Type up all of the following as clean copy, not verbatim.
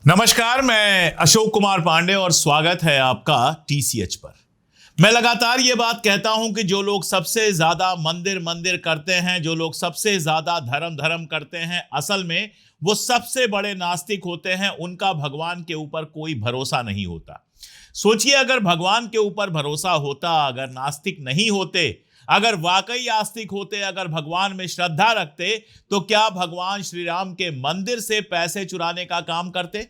नमस्कार, मैं अशोक कुमार पांडे और स्वागत है आपका टीसीएच पर। मैं लगातार ये बात कहता हूं कि जो लोग सबसे ज्यादा मंदिर मंदिर करते हैं, जो लोग सबसे ज्यादा धर्म धर्म करते हैं, असल में वो सबसे बड़े नास्तिक होते हैं। उनका भगवान के ऊपर कोई भरोसा नहीं होता। सोचिए, अगर भगवान के ऊपर भरोसा होता, अगर नास्तिक नहीं होते, अगर वाकई आस्तिक होते, अगर भगवान में श्रद्धा रखते, तो क्या भगवान श्री राम के मंदिर से पैसे चुराने का काम करते?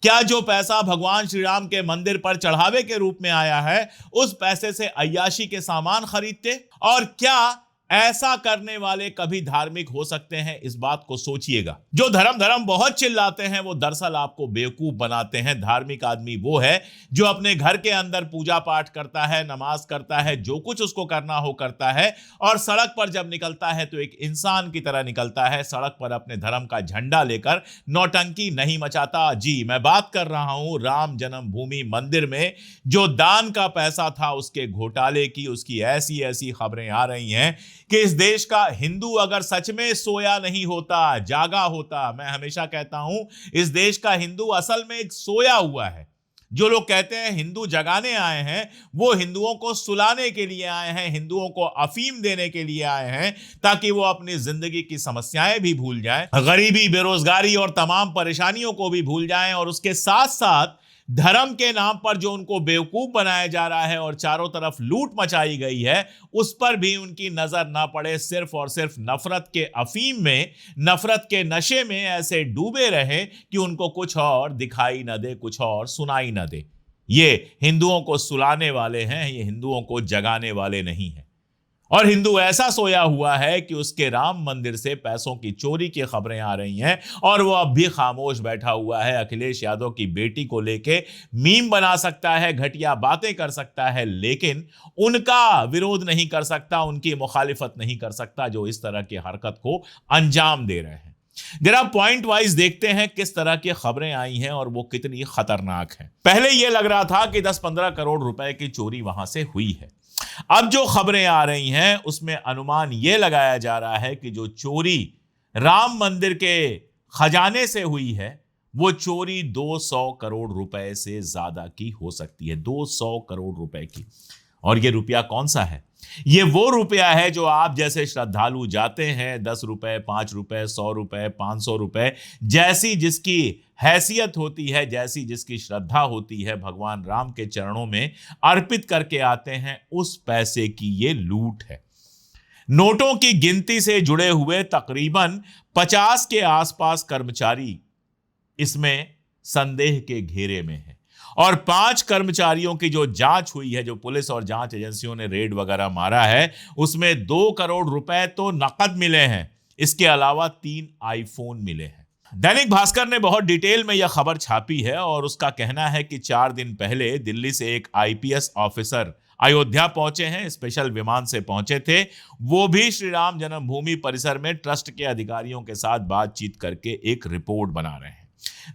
क्या जो पैसा भगवान श्री राम के मंदिर पर चढ़ावे के रूप में आया है, उस पैसे से अय्याशी के सामान खरीदते? और क्या ऐसा करने वाले कभी धार्मिक हो सकते हैं? इस बात को सोचिएगा। जो धर्म धर्म बहुत चिल्लाते हैं, वो दरअसल आपको बेवकूफ बनाते हैं। धार्मिक आदमी वो है जो अपने घर के अंदर पूजा पाठ करता है, नमाज करता है, जो कुछ उसको करना हो करता है, और सड़क पर जब निकलता है तो एक इंसान की तरह निकलता है। सड़क पर अपने धर्म का झंडा लेकर नौटंकी नहीं मचाता। जी, मैं बात कर रहा हूं राम जन्मभूमि मंदिर में जो दान का पैसा था, उसके घोटाले की। उसकी ऐसी ऐसी खबरें आ रही हैं कि इस देश का हिंदू अगर सच में सोया नहीं होता, जागा होता। मैं हमेशा कहता हूं, इस देश का हिंदू असल में एक सोया हुआ है। जो लोग कहते हैं हिंदू जगाने आए हैं, वो हिंदुओं को सुलाने के लिए आए हैं, हिंदुओं को अफीम देने के लिए आए हैं, ताकि वो अपनी जिंदगी की समस्याएं भी भूल जाएं, गरीबी, बेरोजगारी और तमाम परेशानियों को भी भूल जाएं, और उसके साथ साथ धर्म के नाम पर जो उनको बेवकूफ बनाया जा रहा है और चारों तरफ लूट मचाई गई है, उस पर भी उनकी नजर ना पड़े। सिर्फ और सिर्फ नफरत के अफीम में, नफरत के नशे में ऐसे डूबे रहे कि उनको कुछ और दिखाई ना दे, कुछ और सुनाई ना दे। ये हिंदुओं को सुलाने वाले हैं, ये हिंदुओं को जगाने वाले नहीं हैं। और हिंदू ऐसा सोया हुआ है कि उसके राम मंदिर से पैसों की चोरी की खबरें आ रही हैं, और वो अब भी खामोश बैठा हुआ है। अखिलेश यादव की बेटी को लेके मीम बना सकता है, घटिया बातें कर सकता है, लेकिन उनका विरोध नहीं कर सकता, उनकी मुखालिफत नहीं कर सकता जो इस तरह की हरकत को अंजाम दे रहे हैं। जरा पॉइंट वाइज देखते हैं किस तरह की खबरें आई हैं और वो कितनी खतरनाक हैं। पहले यह लग रहा था कि 10-15 करोड़ रुपए की चोरी वहां से हुई है। अब जो खबरें आ रही हैं उसमें अनुमान यह लगाया जा रहा है कि जो चोरी राम मंदिर के खजाने से हुई है, वो चोरी 200 करोड़ रुपए से ज्यादा की हो सकती है। 200 करोड़ रुपए की। और ये रुपया कौन सा है? ये वो रुपया है जो आप जैसे श्रद्धालु जाते हैं, 10 रुपए, 5 रुपए, 100 रुपए, 500 रुपए, जैसी जिसकी हैसियत होती है, जैसी जिसकी श्रद्धा होती है, भगवान राम के चरणों में अर्पित करके आते हैं। उस पैसे की ये लूट है। नोटों की गिनती से जुड़े हुए तकरीबन 50 के आसपास कर्मचारी इसमें संदेह के घेरे में है, और 5 कर्मचारियों की जो जांच हुई है, जो पुलिस और जांच एजेंसियों ने रेड वगैरह मारा है, उसमें 2 करोड़ रुपए तो नकद मिले हैं। इसके अलावा 3 आईफोन मिले हैं। दैनिक भास्कर ने बहुत डिटेल में यह खबर छापी है, और उसका कहना है कि 4 दिन पहले दिल्ली से एक आईपीएस ऑफिसर अयोध्या पहुंचे हैं। स्पेशल विमान से पहुंचे थे। वो भी श्री राम जन्मभूमि परिसर में ट्रस्ट के अधिकारियों के साथ बातचीत करके एक रिपोर्ट बना रहे हैं।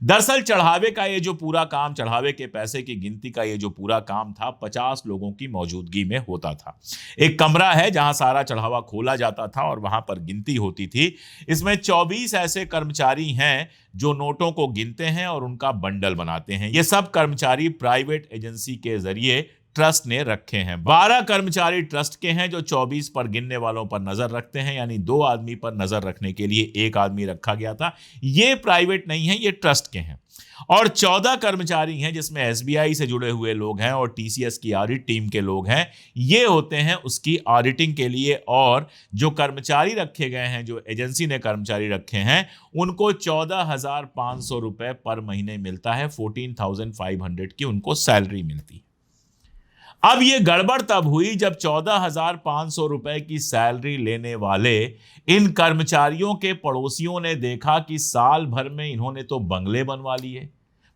दरअसल चढ़ावे का ये जो पूरा काम, चढ़ावे के पैसे की गिनती का ये जो पूरा काम था, 50 लोगों की मौजूदगी में होता था। एक कमरा है जहां सारा चढ़ावा खोला जाता था और वहां पर गिनती होती थी। इसमें 24 ऐसे कर्मचारी हैं जो नोटों को गिनते हैं और उनका बंडल बनाते हैं। ये सब कर्मचारी प्राइवेट एजेंसी के जरिए ट्रस्ट ने रखे हैं। 12 कर्मचारी ट्रस्ट के हैं जो 24 पर गिनने वालों पर नजर रखते हैं, यानी 2 आदमी पर नजर रखने के लिए 1 आदमी रखा गया था। ये प्राइवेट नहीं है, ये ट्रस्ट के हैं। और 14 कर्मचारी हैं जिसमें एसबीआई से जुड़े हुए लोग हैं और टीसीएस की ऑडिट टीम के लोग हैं। ये होते हैं उसकी ऑडिटिंग के लिए। और जो कर्मचारी रखे गए हैं, जो एजेंसी ने कर्मचारी रखे हैं, उनको 14,500 रुपए पर महीने मिलता है। 14,500 की उनको सैलरी मिलती है। अब ये गड़बड़ तब हुई जब 14,500 रुपए की सैलरी लेने वाले इन कर्मचारियों के पड़ोसियों ने देखा कि साल भर में इन्होंने तो बंगले बनवा लिए,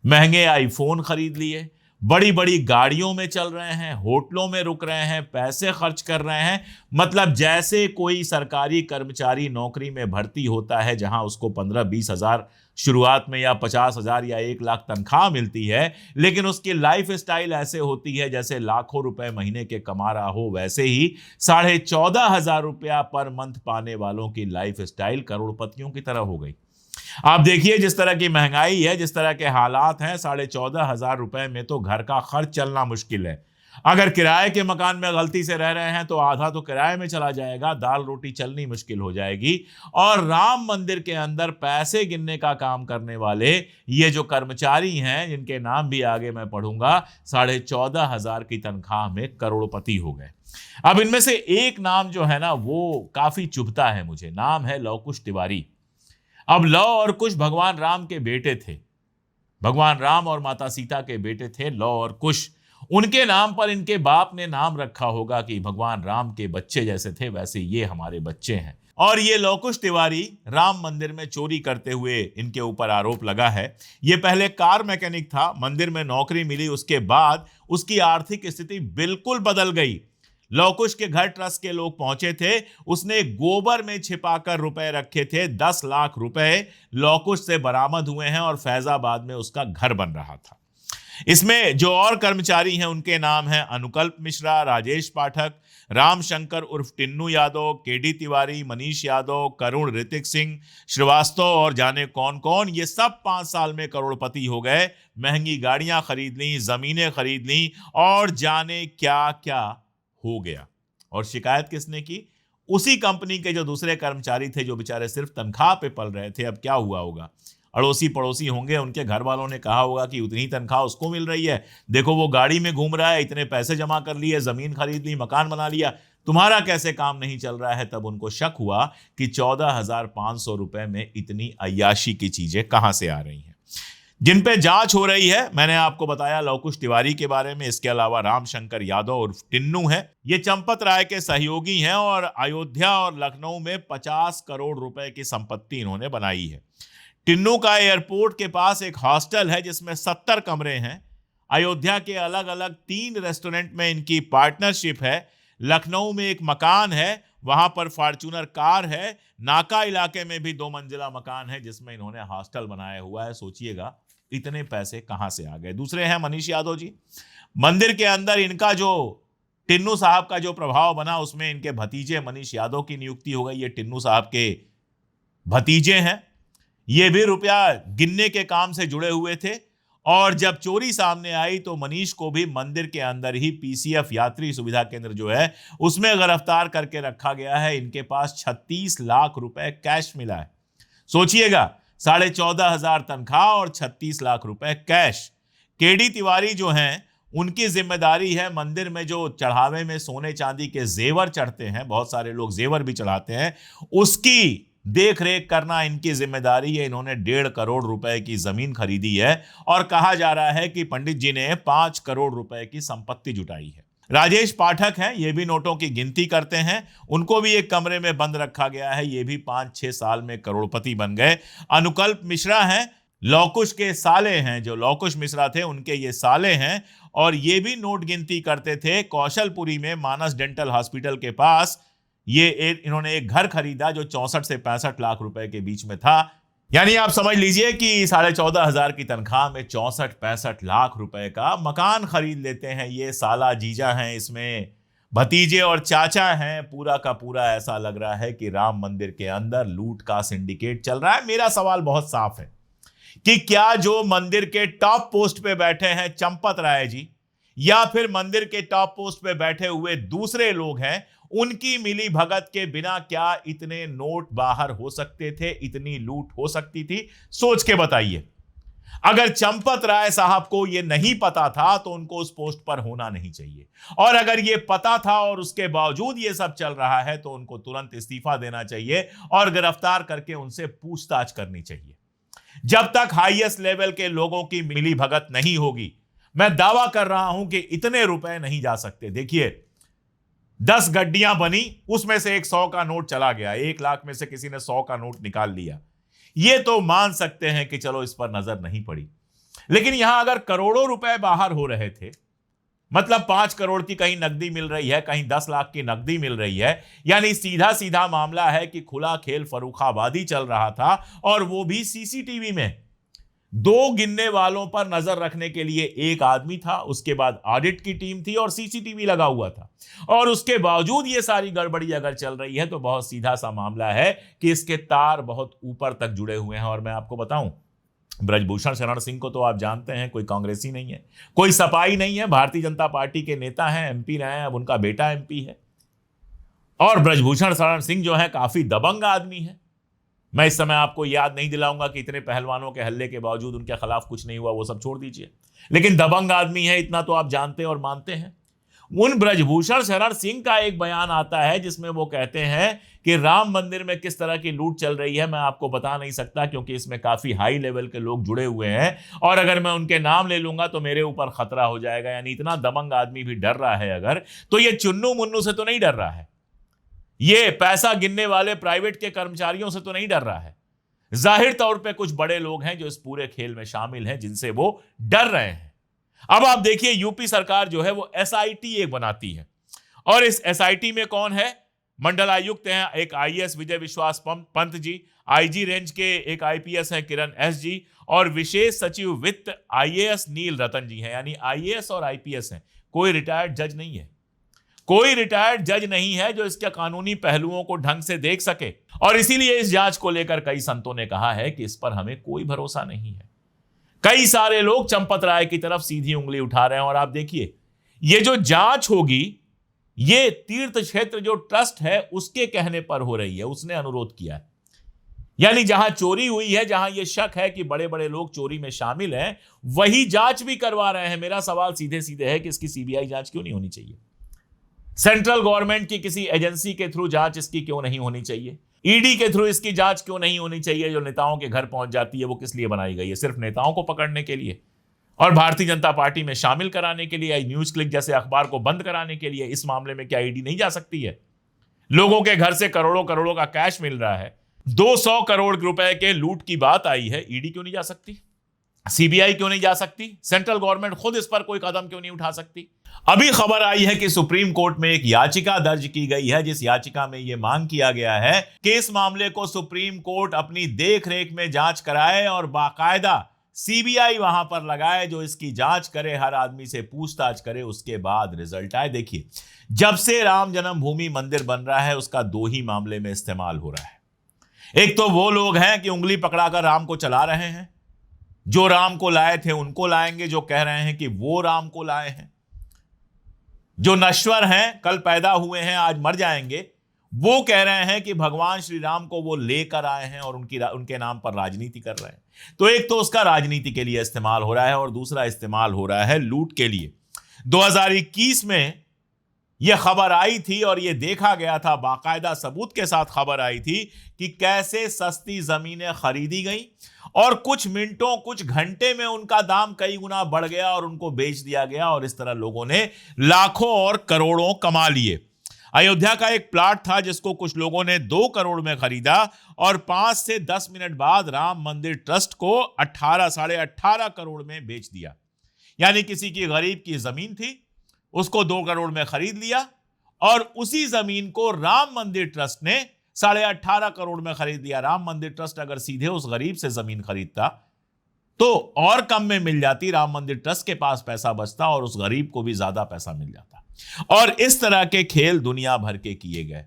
महंगे आईफोन खरीद लिए, बड़ी बड़ी गाड़ियों में चल रहे हैं, होटलों में रुक रहे हैं, पैसे खर्च कर रहे हैं। मतलब जैसे कोई सरकारी कर्मचारी नौकरी में भर्ती होता है जहां उसको 15-20 हजार शुरुआत में, या 50,000 या 1 लाख तनख्वाह मिलती है, लेकिन उसकी लाइफ स्टाइल ऐसे होती है जैसे लाखों रुपए महीने के कमा रहा हो। वैसे ही 14,500 रुपया पर मंथ पाने वालों की लाइफ स्टाइल करोड़पतियों की तरह हो गई। आप देखिए जिस तरह की महंगाई है, जिस तरह के हालात हैं, 14,500 रुपए में तो घर का खर्च चलना मुश्किल है। अगर किराए के मकान में गलती से रह रहे हैं तो आधा तो किराए में चला जाएगा, दाल रोटी चलनी मुश्किल हो जाएगी। और राम मंदिर के अंदर पैसे गिनने का काम करने वाले ये जो कर्मचारी हैं, जिनके नाम भी आगे मैं पढ़ूंगा, 14,500 की तनख्वाह में करोड़पति हो गए। अब इनमें से एक नाम जो है ना, वो काफी चुभता है मुझे। नाम है लव कुश तिवारी। अब लव और कुश भगवान राम के बेटे थे। भगवान राम और माता सीता के बेटे थे लव और कुश। उनके नाम पर इनके बाप ने नाम रखा होगा कि भगवान राम के बच्चे जैसे थे वैसे ये हमारे बच्चे हैं। और ये लव कुश तिवारी राम मंदिर में चोरी करते हुए इनके ऊपर आरोप लगा है। ये पहले कार मैकेनिक था, मंदिर में नौकरी मिली, उसके बाद उसकी आर्थिक स्थिति बिल्कुल बदल गई। लव कुश के घर ट्रस्ट के लोग पहुंचे थे, उसने गोबर में छिपाकर रुपए रखे थे। 10 लाख रुपए लव कुश से बरामद हुए हैं और फैजाबाद में उसका घर बन रहा था। इसमें जो और कर्मचारी हैं उनके नाम हैं अनुकल्प मिश्रा, राजेश पाठक, राम शंकर उर्फ टिन्नू यादव, केडी तिवारी, मनीष यादव, करुण, ऋतिक सिंह श्रीवास्तव और जाने कौन कौन। ये सब 5 साल में करोड़पति हो गए, महंगी गाड़ियां खरीद ली, जमीनें खरीद ली और जाने क्या क्या हो गया। और शिकायत किसने की? उसी कंपनी के जो दूसरे कर्मचारी थे, जो बेचारे सिर्फ तनख्वाह पे पल रहे थे। अब क्या हुआ होगा? अड़ोसी पड़ोसी होंगे, उनके घर वालों ने कहा होगा कि उतनी तनख्वाह उसको मिल रही है, देखो वो गाड़ी में घूम रहा है, इतने पैसे जमा कर लिए, जमीन खरीद ली, मकान बना लिया, तुम्हारा कैसे काम नहीं चल रहा है? तब उनको शक हुआ कि 14,500 रुपए में इतनी अय्याशी की चीजें कहां से आ रही हैं। जिन पे जांच हो रही है, मैंने आपको बताया लव कुश तिवारी के बारे में। इसके अलावा रामशंकर यादव उर्फ टिन्नू है, ये चंपत राय के सहयोगी हैं और अयोध्या और लखनऊ में 50 करोड़ रुपए की संपत्ति इन्होंने बनाई है। टिन्नू का एयरपोर्ट के पास एक हॉस्टल है जिसमें 70 कमरे हैं। अयोध्या के अलग अलग 3 रेस्टोरेंट में इनकी पार्टनरशिप है। लखनऊ में एक मकान है, वहां पर फॉर्च्यूनर कार है। नाका इलाके में भी 2 मंजिला मकान है जिसमें इन्होंने हॉस्टल बनाया हुआ है। सोचिएगा इतने पैसे कहां से आ गए। दूसरे हैं मनीष यादव जी। मंदिर के अंदर इनका जो टिन्नू साहब का जो प्रभाव बना, उसमें इनके भतीजे मनीष यादव की नियुक्ति हो गई। ये टिन्नू साहब के भतीजे हैं। ये भी रुपया गिनने के काम से जुड़े हुए थे। और जब चोरी सामने आई तो मनीष को भी मंदिर के अंदर ही पीसीएफ यात्री सुविधा केंद्र जो है उसमें गिरफ्तार करके रखा गया है। इनके पास 36 लाख रुपए कैश मिला है। सोचिएगा, 14,500 तनख्वाह और 36 लाख रुपए कैश। केडी तिवारी जो हैं, उनकी जिम्मेदारी है मंदिर में जो चढ़ावे में सोने चांदी के जेवर चढ़ते हैं, बहुत सारे लोग जेवर भी चढ़ाते हैं, उसकी देख रेख करना इनकी जिम्मेदारी है। इन्होंने 1.5 करोड़ रुपए की जमीन खरीदी है और कहा जा रहा है कि पंडित जी ने 5 करोड़ रुपए की संपत्ति जुटाई है। राजेश पाठक हैं, ये भी नोटों की गिनती करते हैं। उनको भी एक कमरे में बंद रखा गया है। ये भी 5-6 साल में करोड़पति बन गए। अनुकल्प मिश्रा हैं, लव कुश के साले हैं। जो लव कुश मिश्रा थे उनके ये साले हैं और ये भी नोट गिनती करते थे। कौशलपुरी में मानस डेंटल हॉस्पिटल के पास इन्होंने एक घर खरीदा जो 64 से 65 लाख रुपए के बीच में था। यानी आप समझ लीजिए कि 14,500 की तनख्वाह में 64-65 लाख रुपए का मकान खरीद लेते हैं। ये साला जीजा हैं, इसमें भतीजे और चाचा हैं। पूरा का पूरा ऐसा लग रहा है कि राम मंदिर के अंदर लूट का सिंडिकेट चल रहा है। मेरा सवाल बहुत साफ है कि क्या जो मंदिर के टॉप पोस्ट पे बैठे हैं चंपत राय जी, या फिर मंदिर के टॉप पोस्ट पे बैठे हुए दूसरे लोग हैं, उनकी मिली भगत के बिना क्या इतने नोट बाहर हो सकते थे, इतनी लूट हो सकती थी? सोच के बताइए। अगर चंपत राय साहब को यह नहीं पता था तो उनको उस पोस्ट पर होना नहीं चाहिए, और अगर यह पता था और उसके बावजूद यह सब चल रहा है तो उनको तुरंत इस्तीफा देना चाहिए और गिरफ्तार करके उनसे पूछताछ करनी चाहिए। जब तक हाईएस्ट लेवल के लोगों की मिली भगत नहीं होगी, मैं दावा कर रहा हूं कि इतने रुपए नहीं जा सकते। देखिए, 10 गड्डियां बनी, उसमें से एक 100 का नोट चला गया, 1 लाख में से किसी ने 100 का नोट निकाल लिया। ये तो मान सकते हैं कि चलो इस पर नजर नहीं पड़ी। लेकिन यहां अगर करोड़ों रुपए बाहर हो रहे थे, मतलब 5 करोड़ की कहीं नकदी मिल रही है, कहीं 10 लाख की नकदी मिल रही है, यानी सीधा सीधा मामला है कि खुला खेल फर्रुखाबादी चल रहा था, और वो भी सीसीटीवी में। दो गिनने वालों पर नजर रखने के लिए एक आदमी था, उसके बाद ऑडिट की टीम थी और सीसीटीवी लगा हुआ था। और उसके बावजूद ये सारी गड़बड़ी अगर चल रही है तो बहुत सीधा सा मामला है कि इसके तार बहुत ऊपर तक जुड़े हुए हैं। और मैं आपको बताऊं, ब्रजभूषण शरण सिंह को तो आप जानते हैं, कोई कांग्रेसी नहीं है, कोई सपाई नहीं है, भारतीय जनता पार्टी के नेता हैं, एमपी रहे हैं, अब उनका बेटा एमपी है। और ब्रजभूषण शरण सिंह जो है काफी दबंग आदमी है। मैं इस समय आपको याद नहीं दिलाऊंगा कि इतने पहलवानों के हल्ले के बावजूद उनके खिलाफ कुछ नहीं हुआ, वो सब छोड़ दीजिए, लेकिन दबंग आदमी है, इतना तो आप जानते और मानते हैं। उन ब्रजभूषण शरण सिंह का एक बयान आता है जिसमें वो कहते हैं कि राम मंदिर में किस तरह की लूट चल रही है मैं आपको बता नहीं सकता, क्योंकि इसमें काफी हाई लेवल के लोग जुड़े हुए हैं और अगर मैं उनके नाम ले लूंगा तो मेरे ऊपर खतरा हो जाएगा। यानी इतना दबंग आदमी भी डर रहा है अगर, तो ये चुन्नू मुन्नू से तो नहीं डर रहा है, ये पैसा गिनने वाले प्राइवेट के कर्मचारियों से तो नहीं डर रहा है। जाहिर तौर पे कुछ बड़े लोग हैं जो इस पूरे खेल में शामिल हैं जिनसे वो डर रहे हैं। अब आप देखिए, यूपी सरकार जो है वो एसआईटी एक बनाती है और इस एसआईटी में कौन है? मंडलायुक्त हैं एक आईएएस विजय विश्वास पंत जी, आईजी रेंज के एक आईपीएस हैं किरण एस जी और विशेष सचिव वित्त आईएएस नील रतन जी हैं। यानी आईएएस और आईपीएस हैं, कोई रिटायर्ड जज नहीं है, कोई रिटायर्ड जज नहीं है जो इसके कानूनी पहलुओं को ढंग से देख सके। और इसीलिए इस जांच को लेकर कई संतों ने कहा है कि इस पर हमें कोई भरोसा नहीं है। कई सारे लोग चंपत राय की तरफ सीधी उंगली उठा रहे हैं। और आप देखिए, ये जो जांच होगी ये तीर्थ क्षेत्र जो ट्रस्ट है उसके कहने पर हो रही है, उसने अनुरोध किया है। यानी जहां चोरी हुई है, जहां यह शक है कि बड़े बड़े लोग चोरी में शामिल हैं, वही जांच भी करवा रहे हैं। मेरा सवाल सीधे सीधे है कि इसकी सीबीआई जांच क्यों नहीं होनी चाहिए? सेंट्रल गवर्नमेंट की किसी एजेंसी के थ्रू जांच इसकी क्यों नहीं होनी चाहिए? ईडी के थ्रू इसकी जांच क्यों नहीं होनी चाहिए? जो नेताओं के घर पहुंच जाती है वो किस लिए बनाई गई है? सिर्फ नेताओं को पकड़ने के लिए और भारतीय जनता पार्टी में शामिल कराने के लिए, न्यूज क्लिक जैसे अखबार को बंद कराने के लिए। इस मामले में क्या ईडी नहीं जा सकती है? लोगों के घर से करोड़ों करोड़ों का कैश मिल रहा है, 200 करोड़ रुपए के लूट की बात आई है, ईडी क्यों नहीं जा सकती? सीबीआई क्यों नहीं जा सकती? सेंट्रल गवर्नमेंट खुद इस पर कोई कदम क्यों नहीं उठा सकती? अभी खबर आई है कि सुप्रीम कोर्ट में एक याचिका दर्ज की गई है, जिस याचिका में यह मांग किया गया है कि इस मामले को सुप्रीम कोर्ट अपनी देखरेख में जांच कराए और बाकायदा सीबीआई वहां पर लगाए, जो इसकी जांच करे, हर आदमी से पूछताछ करे, उसके बाद रिजल्ट आए। देखिए, जब से राम जन्मभूमि मंदिर बन रहा है उसका दो ही मामले में इस्तेमाल हो रहा है। एक तो वो लोग हैं कि उंगली पकड़ाकर राम को चला रहे हैं, जो राम को लाए थे उनको लाएंगे, जो कह रहे हैं कि वो राम को लाए हैं। जो नश्वर हैं, कल पैदा हुए हैं आज मर जाएंगे, वो कह रहे हैं कि भगवान श्री राम को वो लेकर आए हैं और उनके नाम पर राजनीति कर रहे हैं। तो एक तो उसका राजनीति के लिए इस्तेमाल हो रहा है और दूसरा इस्तेमाल हो रहा है लूट के लिए। 2021 में यह खबर आई थी और यह देखा गया था, बाकायदा सबूत के साथ खबर आई थी कि कैसे सस्ती जमीनें खरीदी गई और कुछ मिनटों, कुछ घंटे में उनका दाम कई गुना बढ़ गया और उनको बेच दिया गया और इस तरह लोगों ने लाखों और करोड़ों कमा लिए। अयोध्या का एक प्लाट था जिसको कुछ लोगों ने 2 करोड़ में खरीदा और 5 से 10 मिनट बाद राम मंदिर ट्रस्ट को 18, साढ़े 18 करोड़ में बेच दिया। यानी किसी की गरीब की जमीन थी, उसको 2 करोड़ में खरीद लिया और उसी जमीन को राम मंदिर ट्रस्ट ने 18.5 करोड़ में खरीद लिया। राम मंदिर ट्रस्ट अगर सीधे उस गरीब से जमीन खरीदता तो और कम में मिल जाती, राम मंदिर ट्रस्ट के पास पैसा बचता और उस गरीब को भी ज्यादा पैसा मिल जाता। और इस तरह के खेल दुनिया भर के किए गए।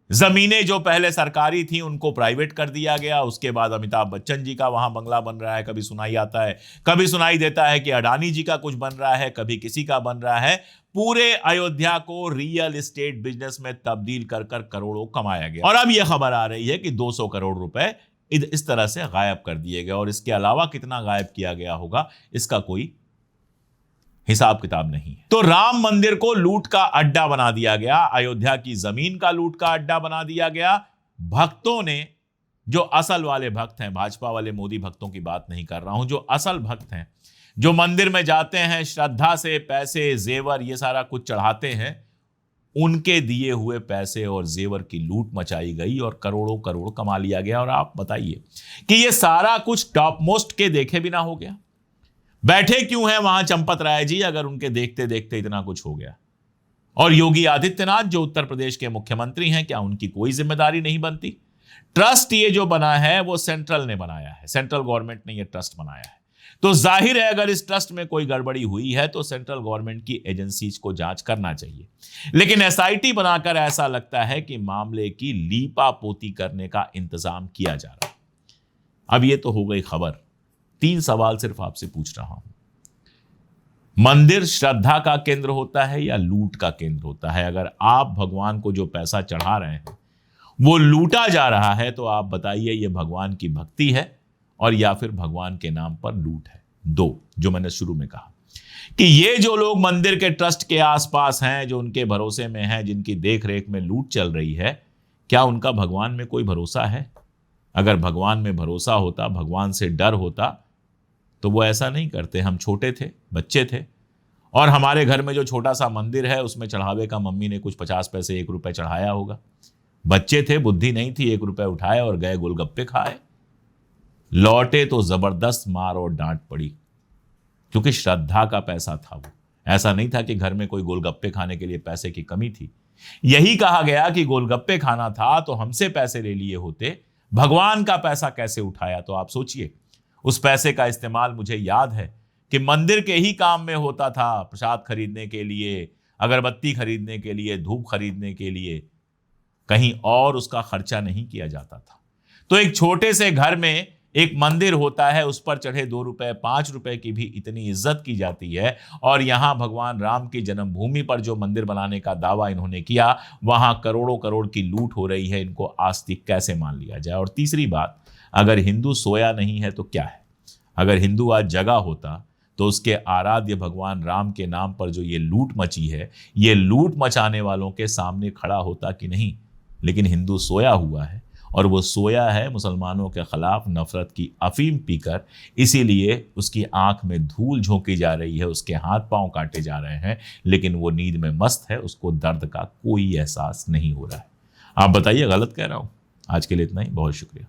जमीनें जो पहले सरकारी थी उनको प्राइवेट कर दिया गया। उसके बाद अमिताभ बच्चन जी का वहां बंगला बन रहा है, कभी सुनाई आता है, कभी सुनाई देता है कि अडानी जी का कुछ बन रहा है, कभी किसी का बन रहा है। पूरे अयोध्या को रियल एस्टेट बिजनेस में तब्दील कर कर करोड़ों कमाया गया। और अब यह खबर आ रही है कि 200 करोड़ रुपए इस तरह से गायब कर दिए गए और इसके अलावा कितना गायब किया गया होगा इसका कोई हिसाब किताब नहीं है। तो राम मंदिर को लूट का अड्डा बना दिया गया, अयोध्या की जमीन का लूट का अड्डा बना दिया गया। भक्तों ने, जो असल वाले भक्त हैं, भाजपा वाले मोदी भक्तों की बात नहीं कर रहा हूं, जो असल भक्त हैं, जो मंदिर में जाते हैं, श्रद्धा से पैसे, जेवर, ये सारा कुछ चढ़ाते हैं, उनके दिए हुए पैसे और जेवर की लूट मचाई गई और करोड़ों करोड़ कमा लिया गया। और आप बताइए कि ये सारा कुछ टॉप मोस्ट के देखे बिना हो गया। बैठे क्यों हैं वहां चंपत राय जी अगर उनके देखते देखते इतना कुछ हो गया? और योगी आदित्यनाथ जो उत्तर प्रदेश के मुख्यमंत्री हैं, क्या उनकी कोई जिम्मेदारी नहीं बनती? ट्रस्ट ये जो बना है वो सेंट्रल ने बनाया है, सेंट्रल गवर्नमेंट ने ये ट्रस्ट बनाया है। तो जाहिर है अगर इस ट्रस्ट में कोई गड़बड़ी हुई है तो सेंट्रल गवर्नमेंट की एजेंसीज को जांच करना चाहिए। लेकिन एसआईटी बनाकर ऐसा लगता है कि मामले की लीपापोती करने का इंतजाम किया जा रहा है। अब ये तो हो गई खबर। 3 सवाल सिर्फ आपसे पूछ रहा हूं। मंदिर श्रद्धा का केंद्र होता है या लूट का केंद्र होता है? अगर आप भगवान को जो पैसा चढ़ा रहे हैं वो लूटा जा रहा है तो आप बताइए ये भगवान की भक्ति है और या फिर भगवान के नाम पर लूट है। 2 जो मैंने शुरू में कहा कि ये जो लोग मंदिर के ट्रस्ट के आसपास हैं, जो उनके भरोसे में हैं, जिनकी देख रेख में लूट चल रही है, क्या उनका भगवान में कोई भरोसा है? अगर भगवान में भरोसा होता, भगवान से डर होता तो वो ऐसा नहीं करते। हम छोटे थे, बच्चे थे और हमारे घर में जो छोटा सा मंदिर है उसमें चढ़ावे का मम्मी ने कुछ 50 पैसे 1 रुपए चढ़ाया होगा। बच्चे थे, बुद्धि नहीं थी, 1 रुपए उठाए और गए, गोलगप्पे खाए, लौटे तो जबरदस्त मार और डांट पड़ी, क्योंकि श्रद्धा का पैसा था वो। ऐसा नहीं था कि घर में कोई गोलगप्पे खाने के लिए पैसे की कमी थी। यही कहा गया कि गोलगप्पे खाना था तो हमसे पैसे ले लिए होते, भगवान का पैसा कैसे उठाया? तो आप सोचिए, उस पैसे का इस्तेमाल मुझे याद है कि मंदिर के ही काम में होता था, प्रसाद खरीदने के लिए, अगरबत्ती खरीदने के लिए, धूप खरीदने के लिए, कहीं और उसका खर्चा नहीं किया जाता था। तो एक छोटे से घर में एक मंदिर होता है, उस पर चढ़े 2 रुपए 5 रुपए की भी इतनी इज्जत की जाती है। और यहां भगवान राम की जन्मभूमि पर जो मंदिर बनाने का दावा इन्होंने किया, वहां करोड़ों करोड़ की लूट हो रही है। इनको आस्तिक कैसे मान लिया जाए? और तीसरी बात, अगर हिंदू सोया नहीं है तो क्या है? अगर हिंदू आज जगा होता तो उसके आराध्य भगवान राम के नाम पर जो ये लूट मची है, ये लूट मचाने वालों के सामने खड़ा होता कि नहीं? लेकिन हिंदू सोया हुआ है और वो सोया है मुसलमानों के खिलाफ नफरत की अफीम पीकर। इसीलिए उसकी आंख में धूल झोंकी जा रही है, उसके हाथ पांव काटे जा रहे हैं, लेकिन वो नींद में मस्त है, उसको दर्द का कोई एहसास नहीं हो रहा है। आप बताइए गलत कह रहा हूं? आज के लिए इतना ही, बहुत शुक्रिया।